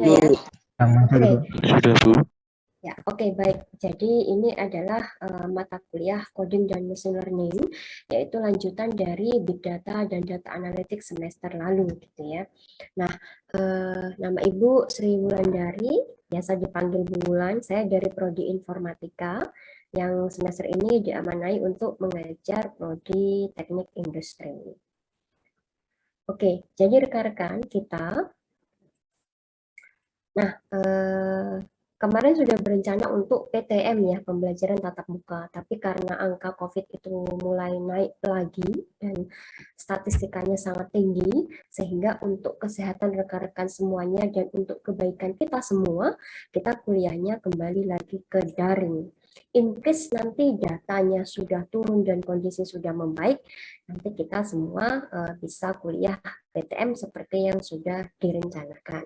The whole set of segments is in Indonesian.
Ya, ya. Oke. Sudah, Bu. Ya, oke, baik. Jadi ini adalah mata kuliah Coding dan Machine Learning, yaitu lanjutan dari Big Data dan Data Analytics semester lalu, gitu ya. Nah, nama Ibu Sri Wulandari, biasa dipanggil Bu Wulan, saya dari Prodi Informatika, yang semester ini diamanai untuk mengajar Prodi Teknik Industri. Oke, jadi rekan-rekan kita, nah, kemarin sudah berencana untuk PTM ya, pembelajaran tatap muka, tapi karena angka COVID itu mulai naik lagi dan statistikanya sangat tinggi, sehingga untuk kesehatan rekan-rekan semuanya dan untuk kebaikan kita semua, kita kuliahnya kembali lagi ke daring. In case nanti datanya sudah turun dan kondisi sudah membaik, nanti kita semua bisa kuliah PTM seperti yang sudah direncanakan.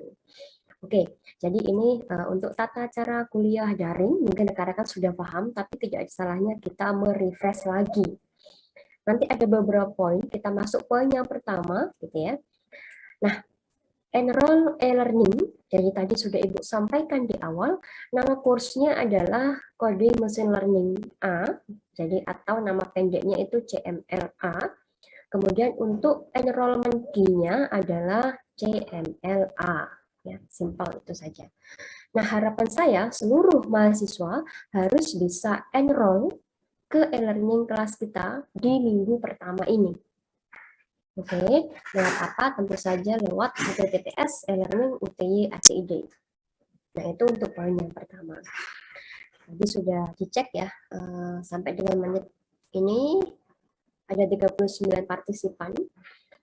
Oke, jadi ini untuk tata cara kuliah daring, mungkin rekan-rekan sudah paham, tapi tidak ada salahnya kita merefresh lagi. Nanti ada beberapa poin, kita masuk poin yang pertama, gitu ya. Nah, enroll e-learning, jadi tadi sudah Ibu sampaikan di awal, nama kursnya adalah Coding Machine Learning A, jadi atau nama pendeknya itu CMLA. Kemudian untuk enrollment key-nya adalah CMLA. Ya, simpel itu saja. Nah, harapan saya seluruh mahasiswa harus bisa enroll ke e-learning kelas kita di minggu pertama ini. Oke, lewat apa? Tentu saja lewat HTTPS e-learning UTY ACID. Nah, itu untuk poin yang pertama. Tadi sudah dicek ya, sampai dengan menit ini ada 39 partisipan.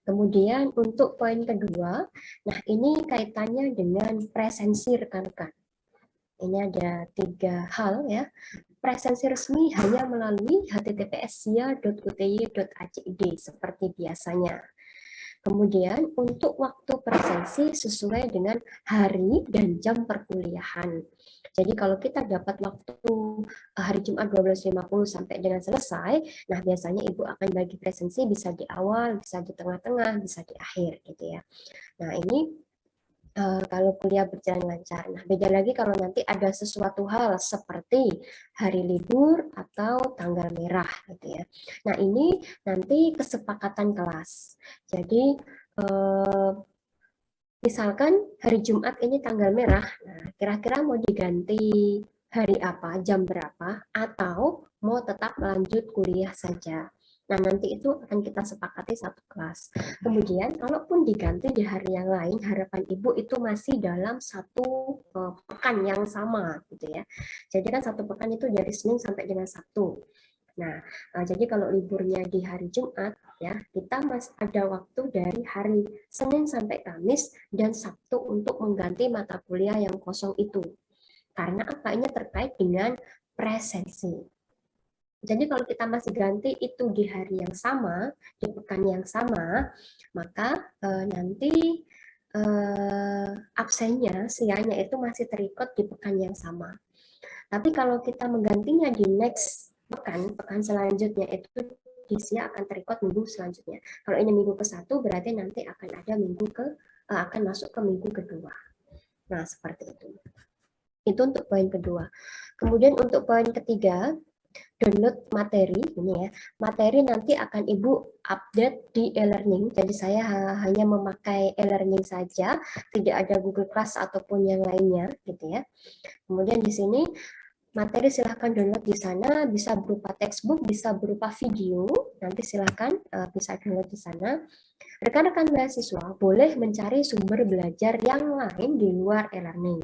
Kemudian untuk poin kedua, nah ini kaitannya dengan presensi rekan-rekan. Ini ada 3 hal ya. Presensi resmi hanya melalui https://sia.uty.acid seperti biasanya. Kemudian untuk waktu presensi sesuai dengan hari dan jam perkuliahan. Jadi kalau kita dapat waktu hari Jumat 12.50 sampai dengan selesai, nah biasanya Ibu akan bagi presensi bisa di awal, bisa di tengah-tengah, bisa di akhir gitu ya. Nah ini kalau kuliah berjalan lancar. Nah beda lagi kalau nanti ada sesuatu hal seperti hari libur atau tanggal merah gitu ya. Nah ini nanti kesepakatan kelas. Jadi misalkan hari Jumat ini tanggal merah, nah kira-kira mau diganti hari apa, jam berapa, atau mau tetap lanjut kuliah saja. Nah, nanti itu akan kita sepakati satu kelas. Kemudian, kalaupun diganti di hari yang lain, harapan Ibu itu masih dalam satu pekan yang sama, gitu ya. Jadi kan satu pekan itu dari Senin sampai dengan Sabtu. Nah, jadi kalau liburnya di hari Jumat, ya kita masih ada waktu dari hari Senin sampai Kamis dan Sabtu untuk mengganti mata kuliah yang kosong itu. Karena apa? Ini terkait dengan presensi. Jadi kalau kita masih ganti itu di hari yang sama, di pekan yang sama, maka nanti absennya, sianya itu masih terikut di pekan yang sama. Tapi kalau kita menggantinya di next pekan selanjutnya itu di sia akan terikut minggu selanjutnya. Kalau ini minggu ke-1 berarti nanti akan ada minggu akan masuk ke minggu kedua. Nah, seperti itu. Itu untuk poin kedua. Kemudian untuk poin ketiga, download materi ini ya. Materi nanti akan Ibu update di e-learning. Jadi saya hanya memakai e-learning saja, tidak ada Google Class ataupun yang lainnya gitu ya. Kemudian di sini materi silahkan download di sana, bisa berupa textbook, bisa berupa video, nanti silahkan bisa download di sana. Rekan-rekan mahasiswa boleh mencari sumber belajar yang lain di luar e-learning.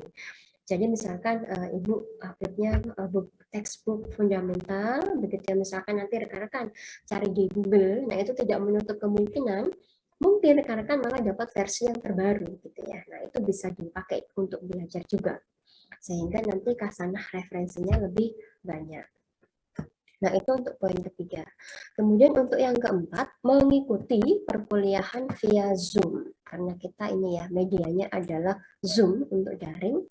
Jadi misalkan Ibu uploadnya textbook fundamental, begitu ya, misalkan nanti rekan-rekan cari di Google, nah itu tidak menutup kemungkinan mungkin rekan-rekan malah dapat versi yang terbaru gitu ya. Nah itu bisa dipakai untuk belajar juga, sehingga nanti kasanah referensinya lebih banyak. Nah, itu untuk poin ketiga. Kemudian untuk yang keempat, mengikuti perkuliahan via Zoom. Karena kita ini ya, medianya adalah Zoom untuk daring.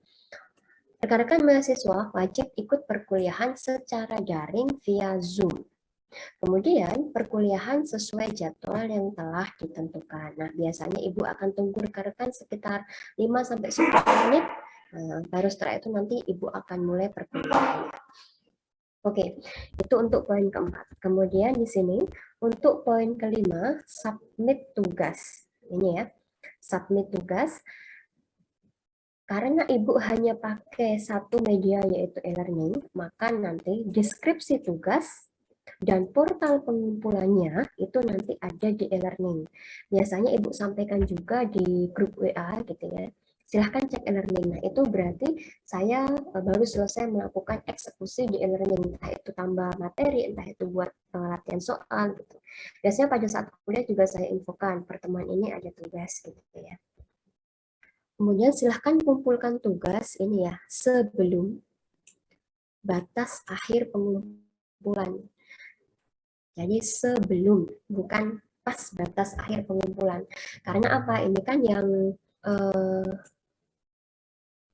Rekan-rekan mahasiswa wajib ikut perkuliahan secara daring via Zoom. Kemudian perkuliahan sesuai jadwal yang telah ditentukan. Nah, biasanya Ibu akan tunggu rekan-rekan sekitar 5-10 menit. Baru setelah itu nanti Ibu akan mulai perkuliahannya. Oke, itu untuk poin keempat. Kemudian di sini untuk poin kelima, submit tugas. Ini ya, submit tugas. Karena Ibu hanya pakai satu media yaitu e-learning, maka nanti deskripsi tugas dan portal pengumpulannya itu nanti ada di e-learning. Biasanya Ibu sampaikan juga di grup WA gitu ya. Silahkan cek e-learning. Nah, itu berarti saya baru selesai melakukan eksekusi di e-learning. Entah itu tambah materi, entah itu buat latihan soal gitu. Biasanya pada saat kuliah juga saya infokan pertemuan ini ada tugas gitu ya. Kemudian silahkan kumpulkan tugas ini ya sebelum batas akhir pengumpulan. Jadi sebelum, bukan pas batas akhir pengumpulan. Karena apa? Ini kan yang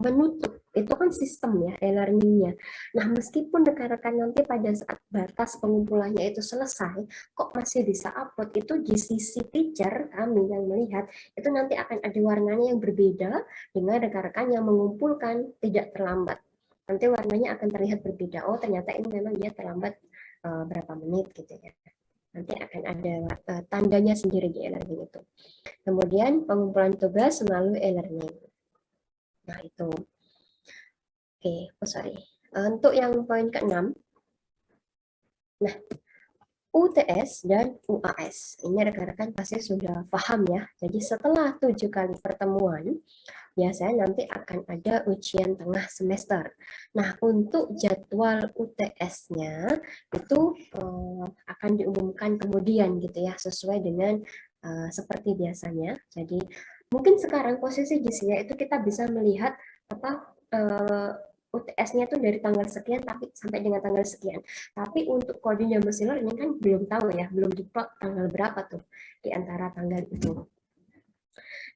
menutup itu kan sistem ya e-learningnya. Nah, meskipun rekan-rekan nanti pada saat batas pengumpulannya itu selesai, kok masih bisa upload, itu di sisi teacher kami yang melihat itu nanti akan ada warnanya yang berbeda dengan rekan-rekan yang mengumpulkan tidak terlambat. Nanti warnanya akan terlihat berbeda. Oh, ternyata ini memang dia terlambat berapa menit gitu ya. Nanti akan ada tandanya sendiri di e-learning itu. Kemudian pengumpulan tugas melalui e-learning. Nah, itu. Oke, sorry. Untuk yang poin ke-6. Nah, UTS dan UAS. Ini rekan-rekan pasti sudah paham ya. Jadi setelah 7 kali pertemuan, biasanya nanti akan ada ujian tengah semester. Nah, untuk jadwal UTS-nya itu akan diumumkan kemudian gitu ya, sesuai dengan seperti biasanya. Jadi mungkin sekarang posisi di sini itu kita bisa melihat apa UTS-nya itu dari tanggal sekian tapi sampai dengan tanggal sekian. Tapi untuk coding dan machine learning kan belum tahu ya, belum diplot tanggal berapa tuh di antara tanggal itu.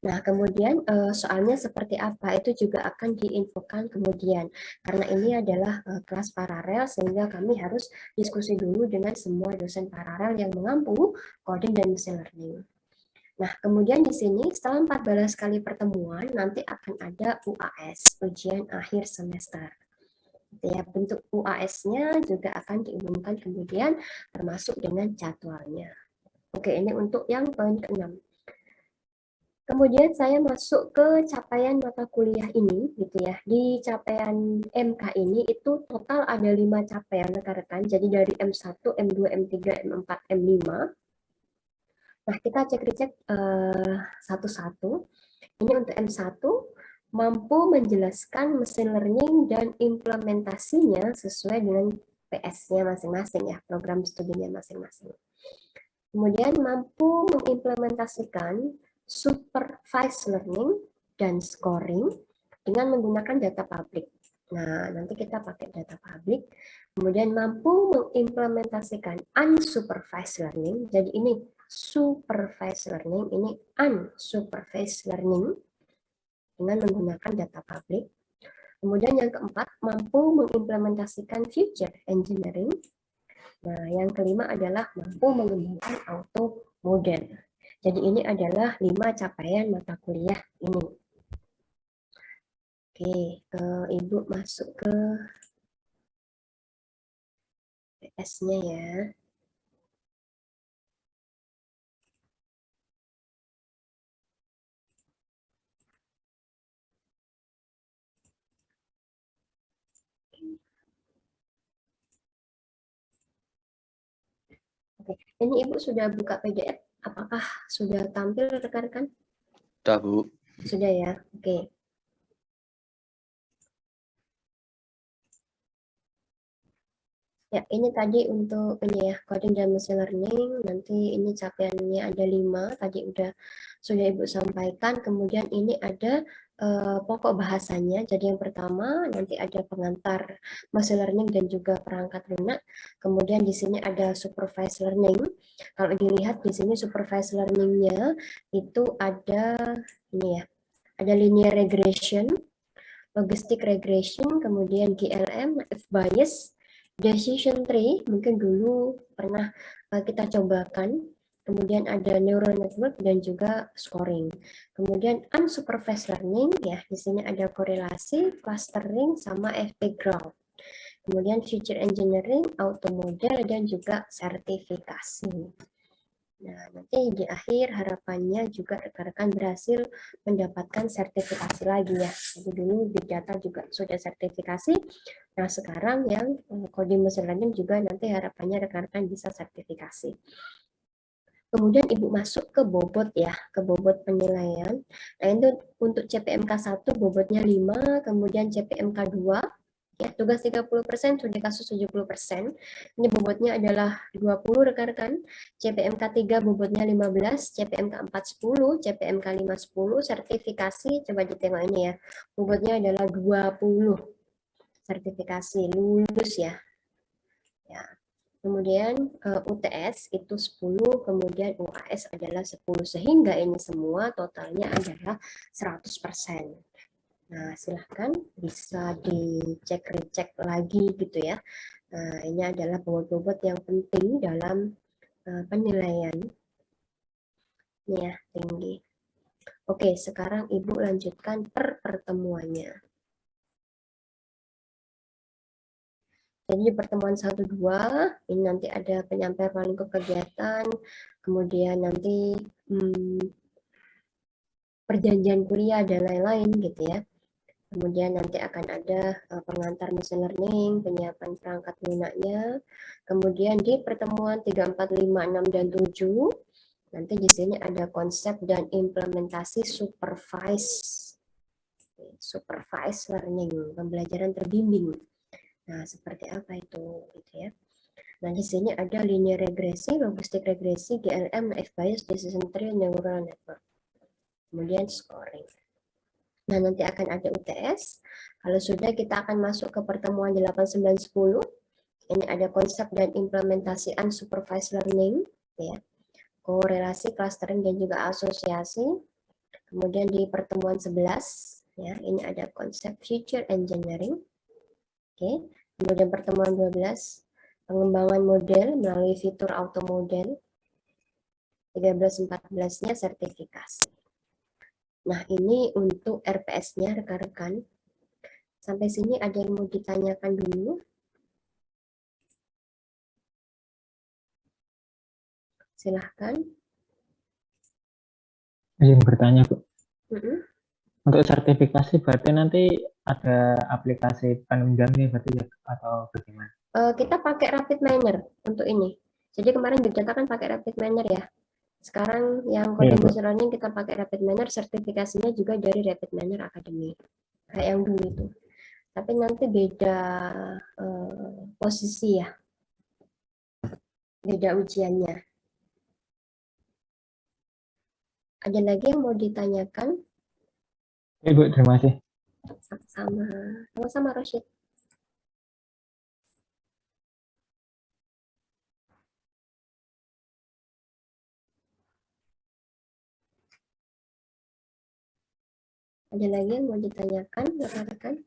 Nah, kemudian soalnya seperti apa itu juga akan diinfokan kemudian. Karena ini adalah kelas paralel sehingga kami harus diskusi dulu dengan semua dosen paralel yang mengampu coding dan machine learning. Nah, kemudian di sini setelah 14 kali pertemuan nanti akan ada UAS, ujian akhir semester. Ya, bentuk UAS-nya juga akan diumumkan kemudian termasuk dengan jadwalnya. Oke, ini untuk yang poin ke-6. Kemudian saya masuk ke capaian mata kuliah ini, gitu ya. Di capaian MK ini itu total ada 5 capaian rekan-rekan. Jadi dari M1, M2, M3, M4, M5. Nah, kita cek-cek satu-satu. Ini untuk M1, mampu menjelaskan mesin learning dan implementasinya sesuai dengan PS-nya masing-masing ya, program studinya masing-masing. Kemudian mampu mengimplementasikan supervised learning dan scoring dengan menggunakan data publik. Nah, nanti kita pakai data publik. Kemudian mampu mengimplementasikan unsupervised learning. Jadi ini supervised learning, ini unsupervised learning dengan menggunakan data publik. Kemudian yang keempat, mampu mengimplementasikan future engineering. Nah, yang kelima adalah mampu mengembangkan auto model. Jadi ini adalah 5 capaian mata kuliah ini. Oke, Ibu masuk ke PS-nya ya. Oke, ini Ibu sudah buka PDF. Apakah sudah tampil rekan-rekan? Sudah, Bu. Sudah ya, oke. Ya, ini tadi untuk ini ya, coding dan machine learning. Nanti ini capaiannya ada 5, tadi sudah Ibu sampaikan. Kemudian ini ada pokok bahasanya. Jadi yang pertama nanti ada pengantar machine learning dan juga perangkat lunak. Kemudian di sini ada supervised learning. Kalau dilihat di sini supervised learning-nya itu ada ini ya, ada linear regression, logistic regression, kemudian GLM, F bias, Decision tree mungkin dulu pernah kita cobakan. Kemudian ada neural network dan juga scoring. Kemudian unsupervised learning ya, di sini ada korelasi, clustering sama FP graph. Kemudian feature engineering, auto model dan juga sertifikasi. Nah, nanti di akhir harapannya juga rekan-rekan berhasil mendapatkan sertifikasi lagi ya. Jadi dulu Big Data juga sudah sertifikasi. Nah, sekarang yang coding machine learning juga nanti harapannya rekan-rekan bisa sertifikasi. Kemudian Ibu masuk ke bobot ya, ke bobot penilaian. Nah, itu untuk CPMK 1 bobotnya 5, kemudian CPMK 2 ya, tugas 30%, studi kasus 70%. Ini bobotnya adalah 20 rekan-rekan. CPMK 3 bobotnya 15, CPMK 4 10, CPMK 5 10, sertifikasi coba ditengok ini ya. Bobotnya adalah 20. Sertifikasi lulus ya. Ya. Kemudian UTS itu 10, kemudian UAS adalah 10, sehingga ini semua totalnya adalah 100%. Nah, silahkan bisa dicek-recek lagi gitu ya. Nah, ini adalah bobot-bobot yang penting dalam penilaian. Ini ya, tinggi. Oke, sekarang Ibu lanjutkan per pertemuannya. Jadi di pertemuan 1-2, ini nanti ada penyampaian lingkup kegiatan, kemudian nanti perjanjian kuliah dan lain-lain gitu ya. Kemudian nanti akan ada pengantar machine learning, penyiapan perangkat lunaknya. Kemudian di pertemuan 3, 4, 5, 6, dan 7, nanti di sini ada konsep dan implementasi supervised learning, pembelajaran terbimbing. Nah, seperti apa itu gitu ya. Nah, di sini ada linear regresi, logistik regresi, GLM, F-bias, decision tree, neural network. Kemudian scoring. Nah, nanti akan ada UTS. Kalau sudah, kita akan masuk ke pertemuan 8, 9, 10. Ini ada konsep dan implementasi unsupervised learning, ya. Korelasi, clustering, dan juga asosiasi. Kemudian di pertemuan 11, ya, ini ada konsep future engineering. Oke. Kemudian pertemuan 12, pengembangan model melalui fitur auto model. 13, 14-nya sertifikasi. Nah, ini untuk RPS-nya rekan-rekan. Sampai sini ada yang mau ditanyakan dulu? Silahkan. Izin bertanya, Bu. Mm-mm. Untuk sertifikasi berarti nanti ada aplikasi penunjangnya berarti ya atau bagaimana? Kita pakai Rapid Miner untuk ini. Jadi kemarin Big Data kan pakai Rapid Miner ya. Sekarang yang Iya, coding Bu. machine learning kita pakai Rapid Miner, sertifikasinya juga dari Rapid Miner Academy. Kayak yang dulu itu. Tapi nanti beda posisi ya, beda ujiannya. Ada lagi yang mau ditanyakan? Iya, Bu, terima kasih. Sama-sama. Sama-sama, Roshid. Ada lagi yang mau ditanyakan, rekan-rekan?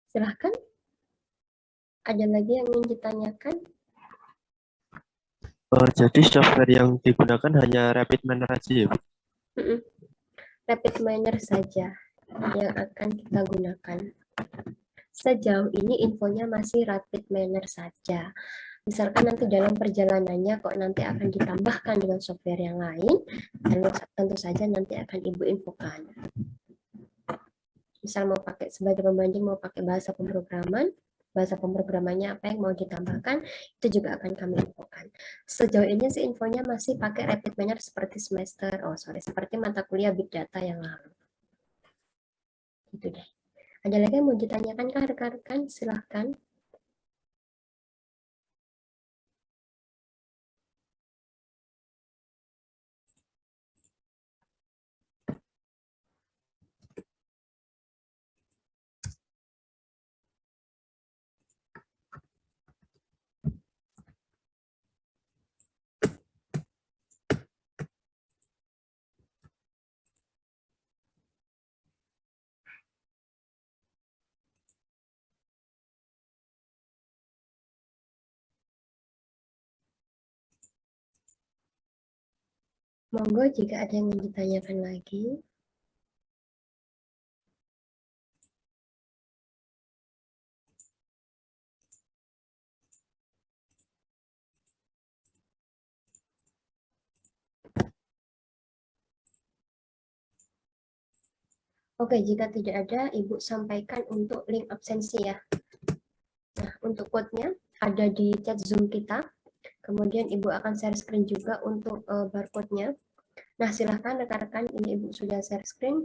Silahkan, ada lagi yang ingin ditanyakan? Jadi software yang digunakan hanya Rapid Miner aja ya, Bu? Mm-mm. Rapid Miner saja yang akan kita gunakan. Sejauh ini infonya masih Rapid Miner saja. Misalkan nanti dalam perjalanannya kok nanti akan ditambahkan dengan software yang lain, tentu saja nanti akan Ibu infokan. Misal mau pakai sebagai pembanding, mau pakai bahasa pemrogramannya apa yang mau ditambahkan, itu juga akan kami infokan. Sejauh ini sih infonya masih pakai Rapid Miner seperti mata kuliah Big Data yang lalu. Itu deh. Ada lagi yang mau ditanyakan kah rekan-rekan? Silahkan. Monggo jika ada yang ingin ditanyakan lagi. Oke, jika tidak ada, Ibu sampaikan untuk link absensi ya. Nah, untuk code-nya ada di chat Zoom kita. Kemudian Ibu akan share screen juga untuk barcode-nya. Nah, silahkan rekan-rekan, ini Ibu sudah share screen.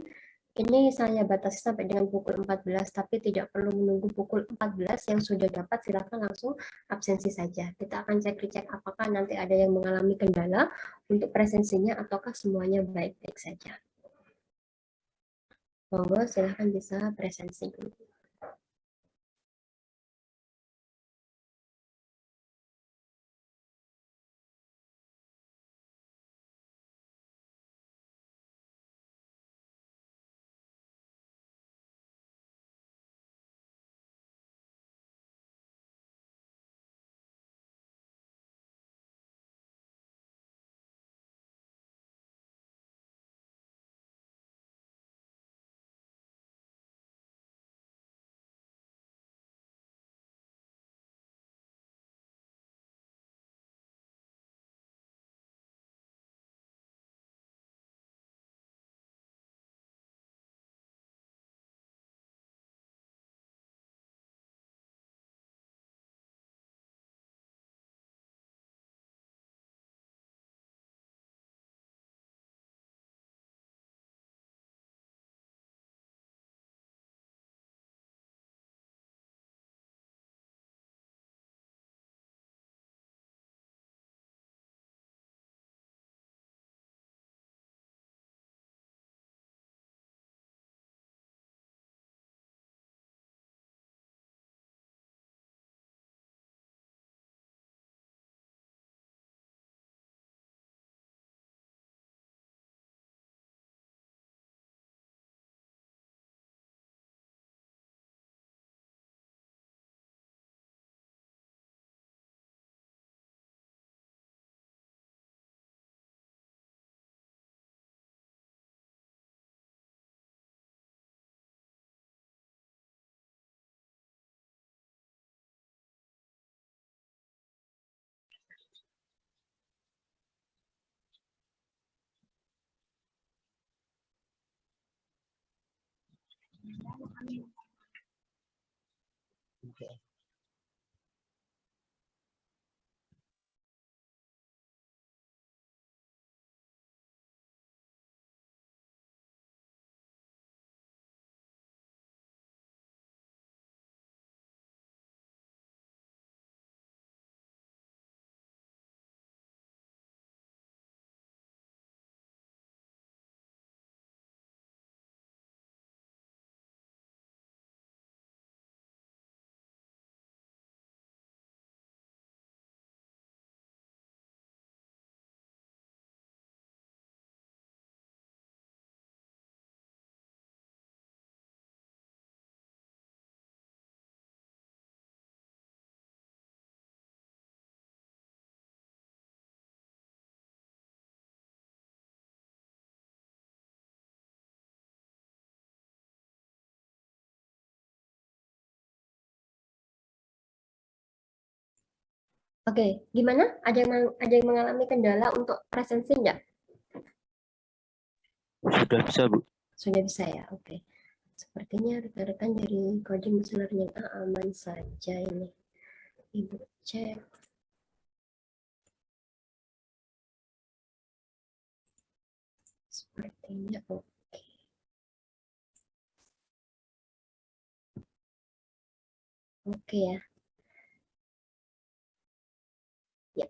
Ini saya batasi sampai dengan pukul 14, tapi tidak perlu menunggu pukul 14. Yang sudah dapat silahkan langsung absensi saja. Kita akan cek-cek apakah nanti ada yang mengalami kendala untuk presensinya ataukah semuanya baik-baik saja. Monggo silahkan bisa presensi dulu. Oke, gimana? Ada yang mengalami kendala untuk presensi enggak? Sudah bisa, Bu. Sudah bisa ya, oke. Sepertinya rekan-rekan dari coding machine learning aman saja ini. Ibu cek. Sepertinya oke. Oke ya. Ya.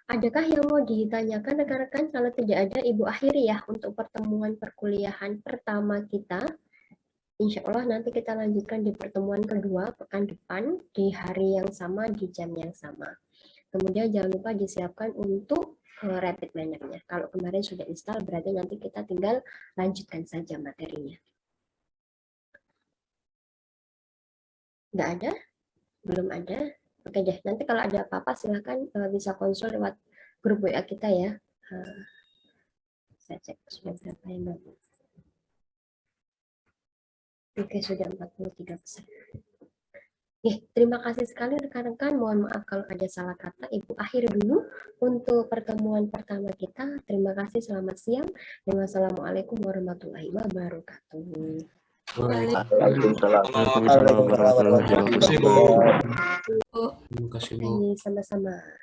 Adakah yang mau ditanyakan rekan-rekan? Kalau tidak ada, Ibu akhiri ya untuk pertemuan perkuliahan pertama kita. Insya Allah nanti kita lanjutkan di pertemuan kedua pekan depan di hari yang sama, di jam yang sama. Kemudian jangan lupa disiapkan untuk rapid manner-nya. Kalau kemarin sudah install, berarti nanti kita tinggal lanjutkan saja materinya. Nggak ada? Belum ada? Oke deh, nanti kalau ada apa-apa silahkan bisa konsul lewat grup WA kita ya. Saya cek sudah berapa yang baru. Oke, sudah 43%. Terima kasih sekali rekan-rekan. Mohon maaf kalau ada salah kata. Ibu akhiri dulu untuk pertemuan pertama kita. Terima kasih, selamat siang. Dan wassalamualaikum warahmatullahi wabarakatuh. Waalaikumsalam. Waalaikumsalam warahmatullahi wabarakatuh. Terima kasih, Bu. Sama-sama.